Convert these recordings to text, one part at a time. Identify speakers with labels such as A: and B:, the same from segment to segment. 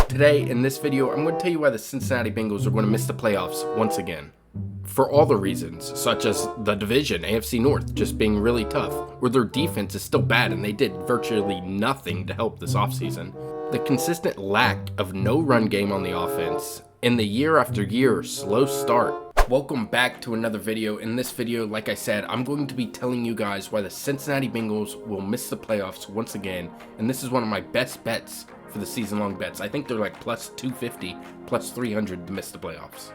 A: Today, in this video, I'm going to tell you why the Cincinnati Bengals are going to miss the playoffs once again. For all the reasons, such as the division, AFC North, just being really tough, where their defense is still bad and they did virtually nothing to help this offseason. The consistent lack of no run game on the offense, and the year after year slow start. Welcome back to another video. In this video, like I said, I'm going to be telling you guys why the Cincinnati Bengals will miss the playoffs once again, and this is one of my best bets for the season-long bets. I think they're like plus 250, plus 300 to miss the playoffs.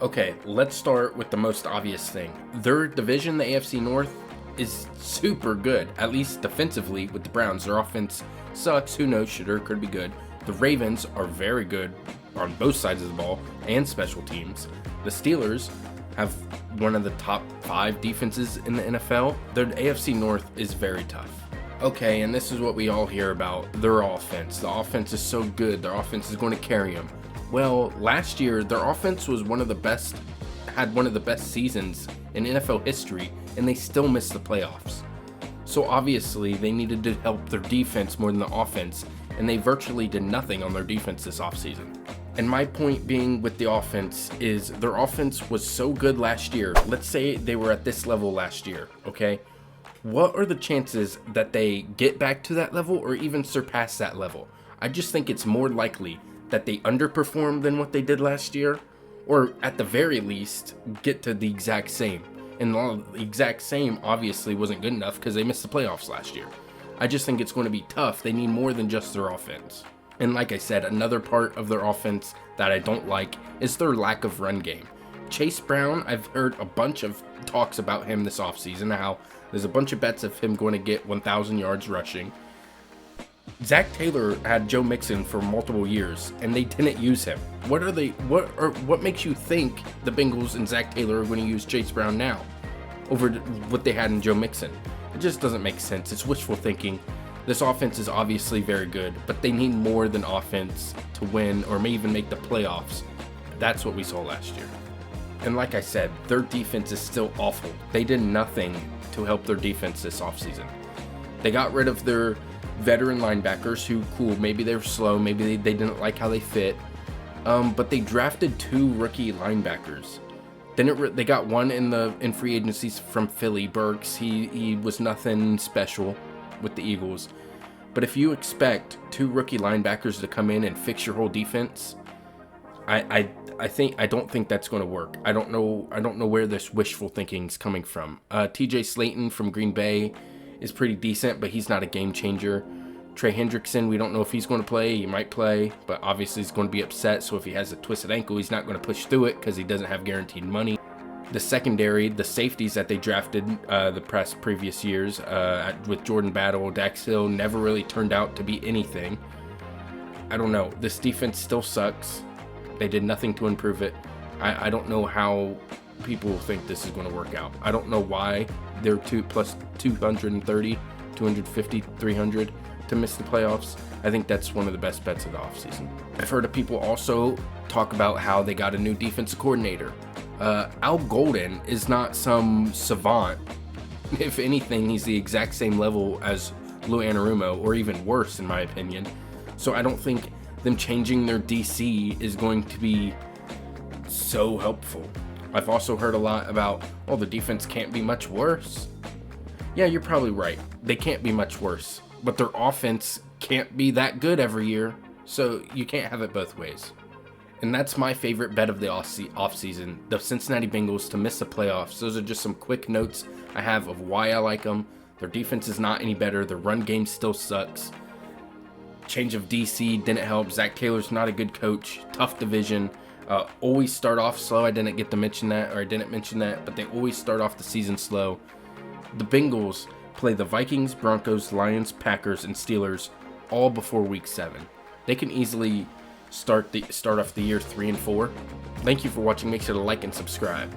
A: Okay, let's start with the most obvious thing. Their division, the AFC North, is super good, at least defensively with the Browns. Their offense sucks, who knows, should or could be good. The Ravens are very good on both sides of the ball and special teams. The Steelers have one of the top 5 defenses in the NFL. Their AFC North is very tough. Okay, and this is what we all hear about, their offense. The offense is so good, their offense is going to carry them. Well, last year, their offense was had one of the best seasons in NFL history, and they still missed the playoffs. So obviously, they needed to help their defense more than the offense, and they virtually did nothing on their defense this offseason. And my point being with the offense is their offense was so good last year. Let's say they were at this level last year, okay? What are the chances that they get back to that level or even surpass that level? I just think it's more likely that they underperform than what they did last year, or at the very least, get to the exact same. And the exact same obviously wasn't good enough because they missed the playoffs last year. I just think it's going to be tough. They need more than just their offense. And like I said, another part of their offense that I don't like is their lack of run game. Chase Brown, I've heard a bunch of talks about him this offseason, how there's a bunch of bets of him going to get 1,000 yards rushing. Zach Taylor had Joe Mixon for multiple years, and they didn't use him. What makes you think the Bengals and Zach Taylor are going to use Chase Brown now over what they had in Joe Mixon? It just doesn't make sense. It's wishful thinking. This offense is obviously very good, but they need more than offense to win or may even make the playoffs. That's what we saw last year. And like I said, their defense is still awful. They did nothing to help their defense this offseason. They got rid of their veteran linebackers who, cool, maybe they were slow, maybe they didn't like how they fit, but they drafted 2 rookie linebackers. Then they got one in free agencies from Philly, Burks. He was nothing special with the Eagles. But if you expect 2 rookie linebackers to come in and fix your whole defense, I don't think that's going to work. I don't know where this wishful thinking is coming from. TJ Slayton from Green Bay is pretty decent, but he's not a game changer. Trey Hendrickson, we don't know if he's going to play. He might play, but obviously he's going to be upset. So if he has a twisted ankle, he's not going to push through it because he doesn't have guaranteed money. The secondary, the safeties that they drafted the previous years with Jordan Battle, Dax Hill, never really turned out to be anything. I don't know. This defense still sucks. They did nothing to improve it. I don't know how people think this is going to work out. I don't know why they're plus 230, 250, 300 to miss the playoffs. I think that's one of the best bets of the offseason. I've heard of people also talk about how they got a new defensive coordinator. Al Golden is not some savant. If anything, he's the exact same level as Lou Anarumo, or even worse in my opinion. So I don't think them changing their DC is going to be so helpful. I've also heard a lot about, the defense can't be much worse. Yeah, you're probably right. They can't be much worse, but their offense can't be that good every year, so you can't have it both ways. And that's my favorite bet of the offseason, the Cincinnati Bengals to miss the playoffs. Those are just some quick notes I have of why I like them. Their defense is not any better. Their run game still sucks. Change of DC didn't help. Zach Taylor's not a good coach. Tough division. Always start off slow. I didn't mention that, but they always start off the season slow. The Bengals play the Vikings, Broncos, Lions, Packers, and Steelers all before week 7. They can easily start off the year 3-4. Thank you for watching. Make sure to like and subscribe.